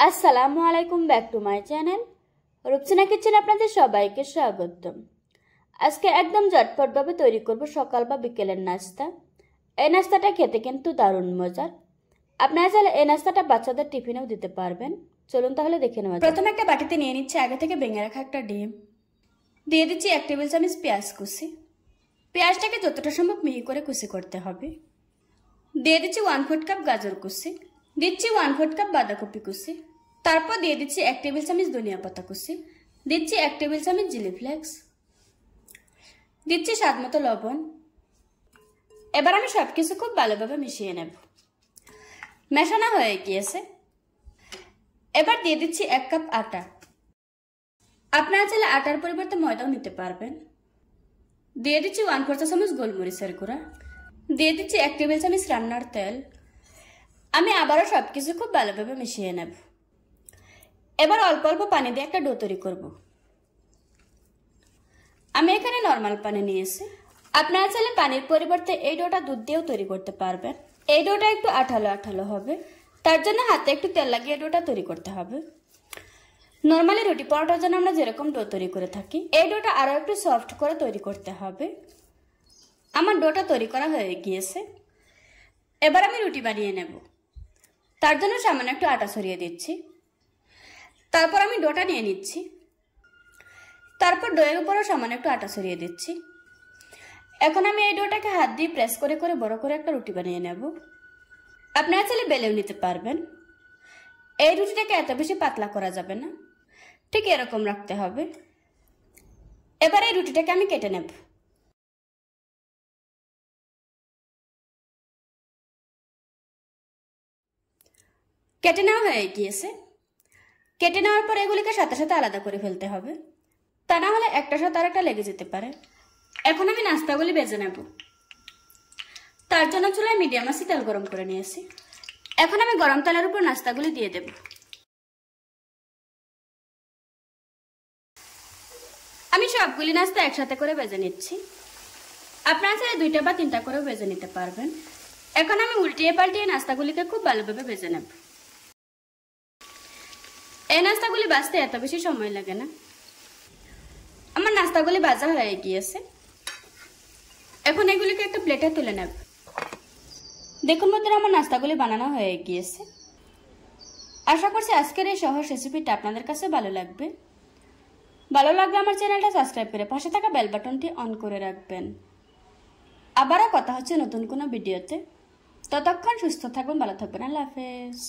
আসসালামু আলাইকুম, back to my channel Rupsina kitchen. আপনাদের সবাইকে স্বাগতম। আজকে একদম ঝটপটভাবে তৈরি করব সকাল বা বিকেলের নাস্তা। এই নাস্তাটা খেতে কিন্তু দারুণ মজার। আপনারা চাইলে এই নাস্তাটা বাচ্চাদের টিফিনেও দিতে পারবেন। চলুন তাহলে দেখে নেওয়া যাক। প্রথমে একটা বাটিতে নিয়ে নিচ্ছি আগে থেকে ভেঙে রাখা একটা ডিম। দিয়ে দিচ্ছি 1 টেবিল চামচ পেঁয়াজ কুচি। পেঁয়াজটাকে যতটা সম্ভব মিহি করে কুচি করতে হবে। দিয়ে দিচ্ছি 1/4 কাপ গাজর কুচি। দিচ্ছি 1/4 কাপ বাঁধাকপি কুচি। তারপর দিয়ে দিচ্ছি 1 টেবিল চামচ ধনিয়া পাতা কুচি। দিচ্ছি 1 টেবিল চামচ চিলি ফ্লেক্স। দিচ্ছি স্বাদ মতো লবণ। এবার আমি সবকিছু খুব ভালোভাবে মিশিয়ে নেব। মেশানো হয়ে গিয়েছে। এবার দিয়ে দিচ্ছি 1 কাপ আটা। আপনারা চাইলে আটার পরিবর্তে ময়দাও নিতে পারবেন। দিয়ে দিচ্ছি 1/4 চা চামচ গোলমরিচের গুঁড়া। দিয়ে দিচ্ছি 1 টেবিল চামচ রান্নার তেল। আমি আবারও সবকিছু খুব ভালোভাবে মিশিয়ে নেব। এবার অল্প অল্প পানি দিয়ে একটা ডো তৈরি করব। আমি এখানে নর্মাল পানি নিয়েছি। আপনারা চাইলে পানির পরিবর্তে এই ডোটা দুধ দিয়েও তৈরি করতে পারবেন। এই ডোটা একটু আঠালো আঠালো হবে, তার জন্য হাতে একটু তেল লাগিয়ে ডোটা তৈরি করতে হবে। নর্মালি রুটি পরোটার জন্য আমরা যেরকম ডো তৈরি করে থাকি, এই ডোটা আরও একটু সফট করে তৈরি করতে হবে। আমার ডোটা তৈরি করা হয়ে গিয়েছে। এবার আমি রুটি বানিয়ে নেব। তার জন্য সামান্য একটু আটা ছড়িয়ে দিচ্ছি। তারপর আমি ডোটা নিয়ে নিচ্ছি। তারপর ডোয়ের উপরও সামান্য একটু আটা ছড়িয়ে দিচ্ছি। এখন আমি এই ডোটাকে হাত দিয়ে প্রেস করে করে বড় করে একটা রুটি বানিয়ে নেব। আপনারা চাইলে বেলেও নিতে পারবেন। এই রুটিটাকে এত বেশি পাতলা করা যাবে না, ঠিক এরকম রাখতে হবে। এবার এই রুটিটাকে আমি কেটে নেব। কেটে নেওয়া হয়ে গিয়েছে। কেটে নেওয়ার পর এগুলিকে সাথে সাথে আলাদা করে ফেলতে হবে, তা না হলে একটার সাথে আরেকটা লেগে যেতে পারে। এখন আমি নাস্তাগুলি ভেজে নেব। তার জন্য চুলায় মিডিয়াম আঁচে তেল গরম করে নিয়েছি। এখন আমি গরম তেলের উপর নাস্তাগুলি দিয়ে দেব। আমি সবগুলি নাস্তা একসাথে করে ভেজে নিচ্ছি। আপনারা চাইলে 2টা বা 3টা করেও ভেজে নিতে পারবেন। এখন আমি উল্টিয়ে পাল্টিয়ে নাস্তাগুলিকে খুব ভালোভাবে ভেজে নেব। এই নাস্তাগুলি ভাজতে এত বেশি সময় লাগে না। আমার নাস্তাগুলি ভাজা হয়ে গিয়েছে। এখন এগুলিকে একটা প্লেটে তুলে নেব। দেখুন বন্ধুরা, আমার নাস্তাগুলি বানানো হয়ে গিয়েছে। আশা করছি আজকের এই সহজ রেসিপিটা আপনাদের কাছে ভালো লাগবে। ভালো লাগলে আমার চ্যানেলটা সাবস্ক্রাইব করে পাশে থাকা বেল বাটনটি অন করে রাখবেন। আবারও কথা হচ্ছে নতুন কোনো ভিডিওতে। ততক্ষণ সুস্থ থাকবেন, ভালো থাকবেন। আল্লাহ হাফেজ।